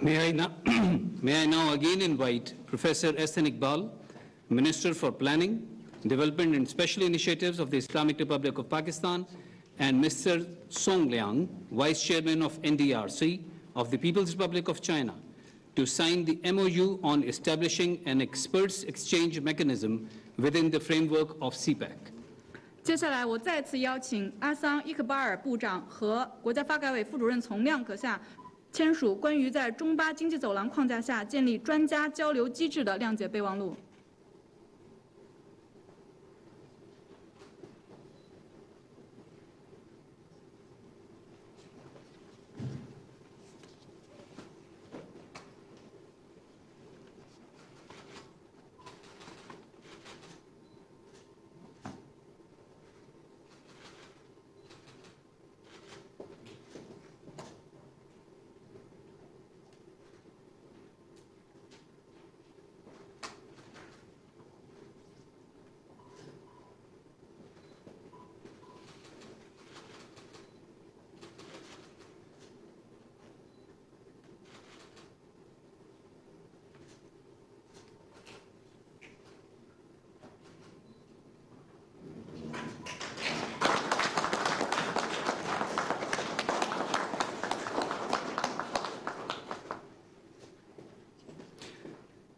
May I now, may I now again invite Professor Ehsan Iqbal, Minister for Planning, Development and Special Initiatives of the Islamic Republic of Pakistan, and Mr. Song Liang, Vice Chairman of NDRC of the People's Republic of China, to sign the MOU on establishing an experts exchange mechanism within the framework of CPEC. 接下来，我再次邀请阿桑伊克巴尔部长和国家发改委副主任从亮阁下签署关于在中巴经济走廊框架下建立专家交流机制的谅解备忘录。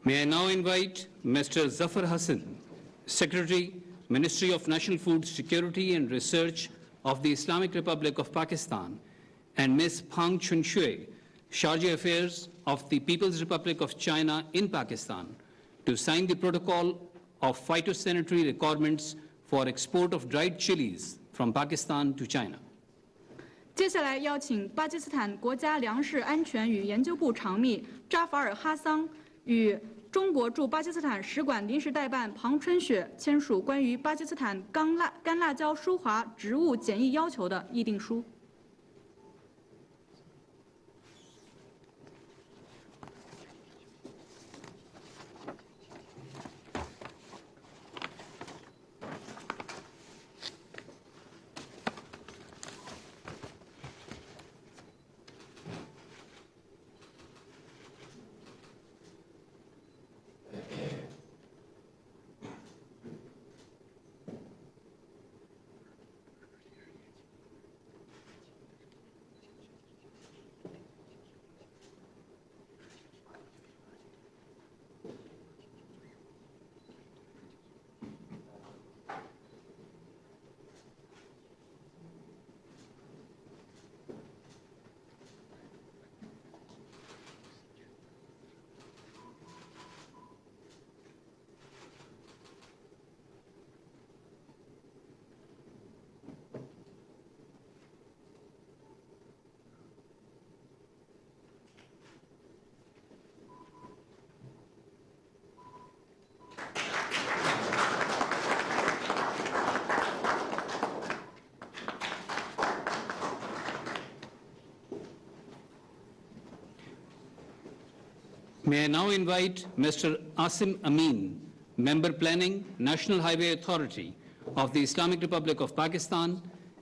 May I now invite Mr. Zafar Hassan, Secretary, Ministry of National Food Security and Research of the Islamic Republic of Pakistan, and Ms. Pang Chunshui, Charge Affairs of the People's Republic of China in Pakistan, to sign the protocol of phytosanitary requirements for export of dried chilies from Pakistan to China. 接下来邀请巴基斯坦国家粮食安全与研究部常秘扎法尔哈桑与中国驻巴基斯坦使馆临时代办庞春雪签署关于巴基斯坦干辣椒疏滑植物检疫要求的议定书。May I now invite Mr. Asim Amin, Member Planning, National Highway Authority of the Islamic Republic of Pakistan,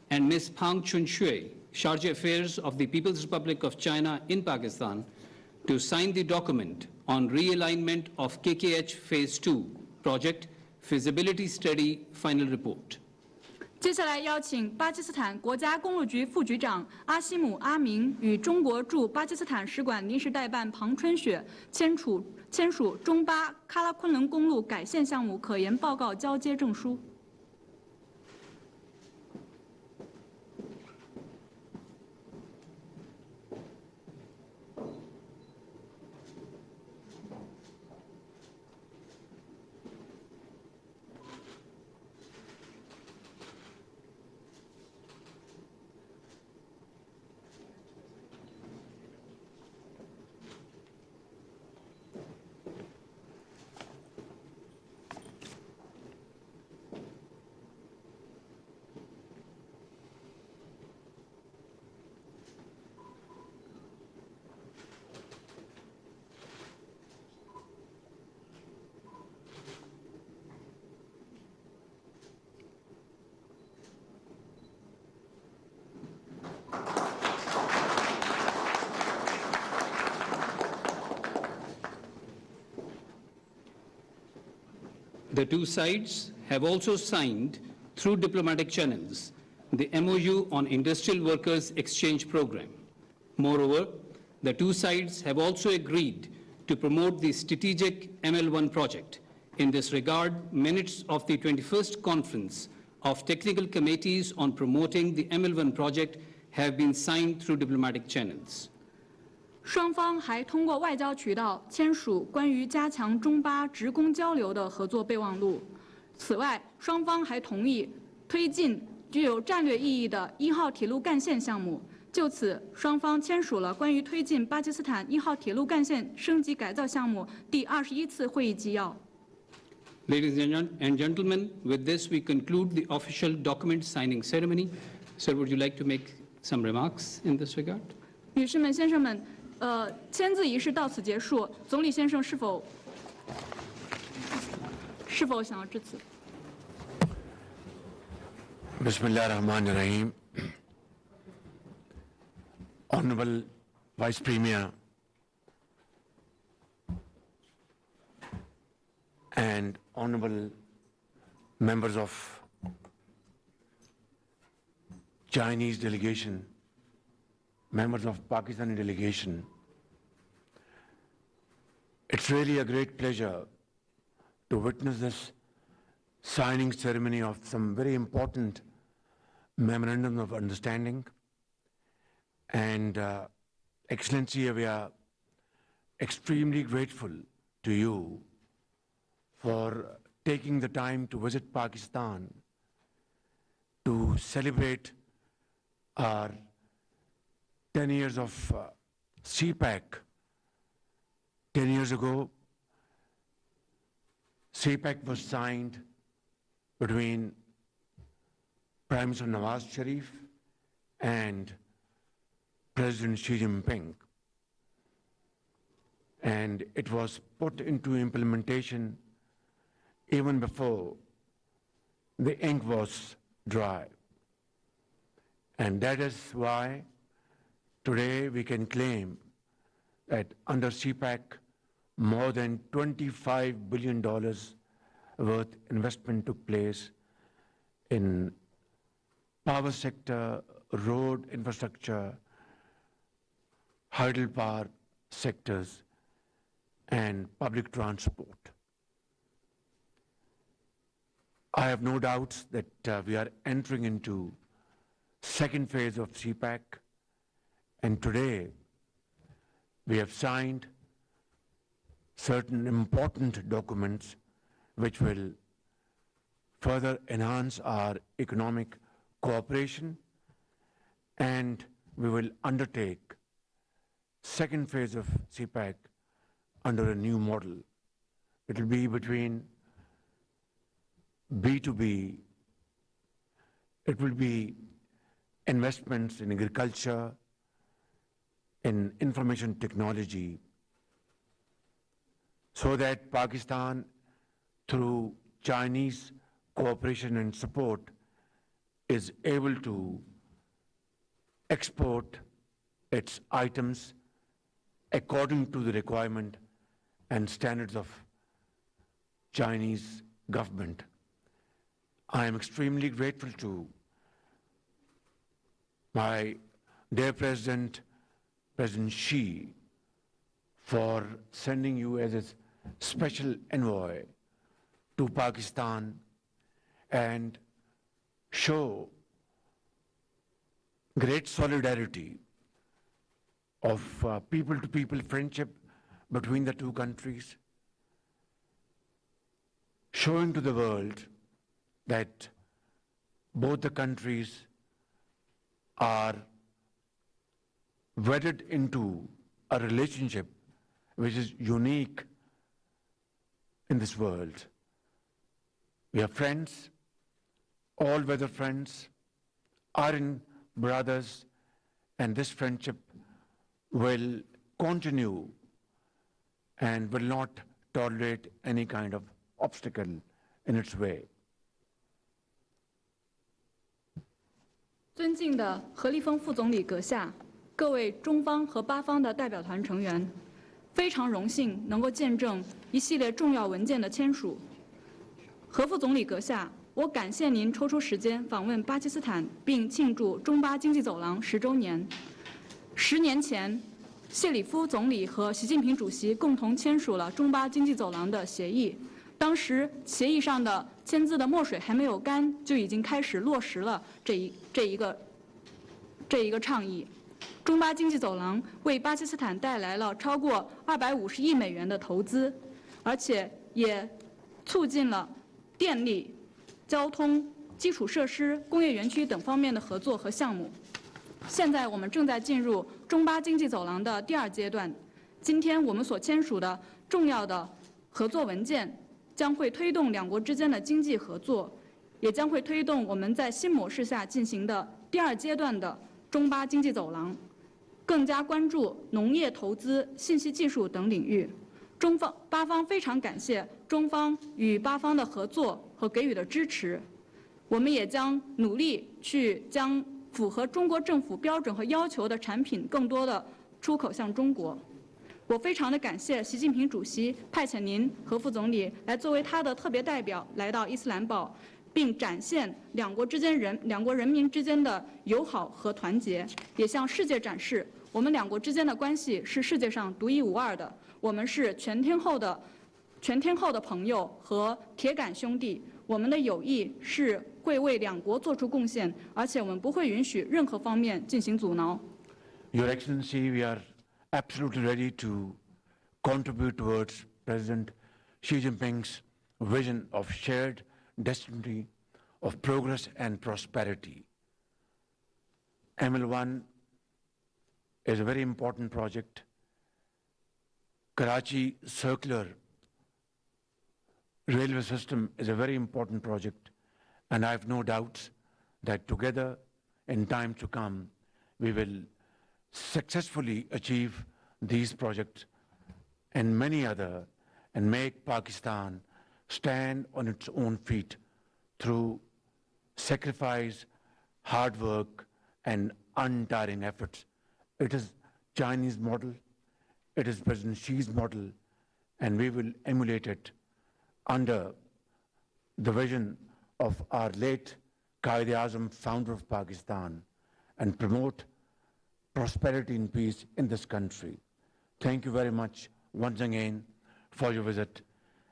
and Ms. Pang Chunshui, Charge Affairs of the People's Republic of China in Pakistan, to sign the document on realignment of KKH Phase 2 project feasibility study final report. 接下来邀请巴基斯坦国家公路局副局长阿西姆·阿明与中国驻巴基斯坦使馆临时代办庞春雪签署中巴喀拉昆仑公路改线项目可研报告交接证书。The two sides have also signed, through diplomatic channels, the MOU on Industrial Workers Exchange Program. Moreover, the two sides have also agreed to promote the strategic ML1 project. In this regard, minutes of the 21st Conference of Technical Committees on Promoting the ML1 project have been signed through diplomatic channels. 双方还通过外交渠道签署关于加强中巴职工交流的合作备忘录。此外，双方还同意推进具有战略意义的1号铁路干线项目。就此，双方签署了关于推进巴基斯坦1号铁路干线升级改造项目第21次会议纪要。Ladies and gentlemen, with this we conclude the official document signing ceremony. Sir, would you like to make some remarks in this regard? 女士们、先生们，签字仪式到此结束。总理先生是否想要致辞？ Bismillah ar-Rahman ar-Rahim. Honorable Vice Premier and honorable members of Chinese delegation, members of Pakistani delegation, it's really a great pleasure to witness this signing ceremony of some very important memorandum of understanding. And Excellency, we are extremely grateful to you for taking the time to visit Pakistan to celebrate our 10 years of CPAC. 10 years ago, CPAC was signed between Prime Minister Nawaz Sharif and President Xi Jinping. And it was put into implementation even before the ink was dry. And that is why today we can claim that under CPAC, more than $25 billion worth investment took place in power sector, road infrastructure, hydropower sectors, and public transport. I have no doubts that we are entering into second phase of CPAC, and today we have signed certain important documents which will further enhance our economic cooperation, and we will undertake second phase of CPAC under a new model. It will be between B2B, it will be investments in agriculture, in information technology, so that Pakistan, through Chinese cooperation and support, is able to export its items according to the requirement and standards of Chinese government. I am extremely grateful to my dear President, President Xi, for sending you as a special envoy to Pakistan and show great solidarity of people-to-people friendship between the two countries, showing to the world that both the countries are wedded into a relationship which is unique in this world. We are friends, all-weather friends, iron brothers, and this friendship will continue and will not tolerate any kind of obstacle in its way. 尊敬的何立峰副总理阁下，各位中方和巴方的代表团成员，非常荣幸能够见证一系列重要文件的签署。何副总理阁下，我感谢您抽出时间访问巴基斯坦，并庆祝中巴经济走廊10周年。10年前，谢里夫总理和习近平主席共同签署了中巴经济走廊的协议。当时协议上的签字的墨水还没有干，就已经开始落实了这一个倡议。中巴经济走廊为巴基斯坦带来了超过250亿美元的投资，而且也促进了电力、交通、基础设施、工业园区等方面的合作和项目。现在我们正在进入中巴经济走廊的第2阶段。今天我们所签署的重要的合作文件，将会推动两国之间的经济合作，也将会推动我们在新模式下进行的第2阶段的中巴经济走廊，更加关注农业投资、信息技术等领域。巴方非常感谢中方与巴方的合作和给予的支持，我们也将努力去将符合中国政府标准和要求的产品更多的出口向中国。我非常的感谢习近平主席派遣您何副总理来作为他的特别代表来到伊斯兰堡，并展现两国人民之间的友好和团结，也向世界展示我们两国之间的关系是世界上独一无二的，我们是全天候的朋友和铁杆兄弟，我们的友谊是会为两国做出贡献，而且我们不会允许任何方面进行阻挠。Your Excellency, we are absolutely ready to contribute towards President Xi Jinping's vision of shared destiny of progress and prosperity. ML1 is a very important project. Karachi Circular Railway System is a very important project, and I have no doubts that together in time to come we will successfully achieve these projects and many other, and make Pakistan stand on its own feet through sacrifice, hard work, and untiring efforts. It is Chinese model, it is President Xi's model, and we will emulate it under the vision of our late Quaid-e-Azam, founder of Pakistan, and promote prosperity and peace in this country. Thank you very much once again for your visit,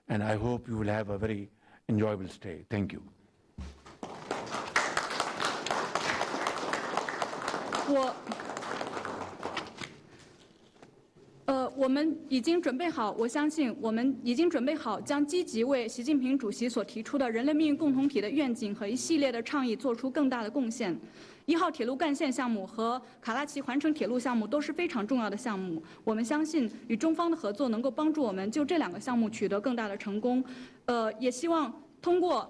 and I hope you will have a very enjoyable stay. Thank you. 我们已经准备好，我相信我们已经准备好，将积极为习近平主席所提出的人类命运共同体的愿景和一系列的倡议做出更大的贡献。1号铁路干线项目和卡拉奇环城铁路项目都是非常重要的项目，我们相信与中方的合作能够帮助我们就这2个项目取得更大的成功。也希望通过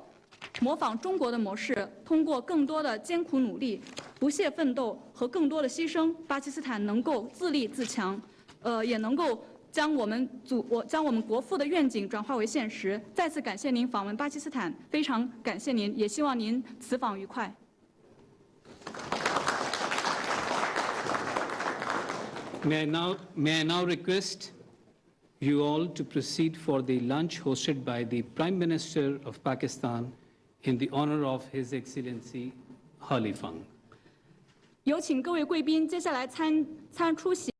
模仿中国的模式，通过更多的艰苦努力、不懈奋斗和更多的牺牲，巴基斯坦能够自立自强，也能够将我们国父的愿景转化为现实。再次感谢您访问巴基斯坦，非常感谢您，也希望您此访愉快。May I now request you all to proceed for the lunch hosted by the Prime Minister of Pakistan in the honor of His Excellency Khalifang. 有请各位贵宾接下来出席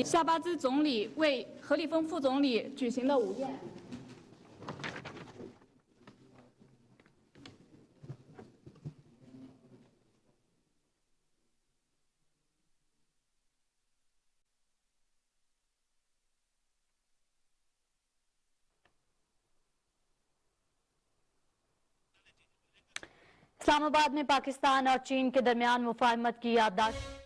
夏巴兹总理为何立峰副总理举行的午宴。इस्लामाबाद में पाकिस्तान और चीन के दरमियान मफाहमत की याददाश्त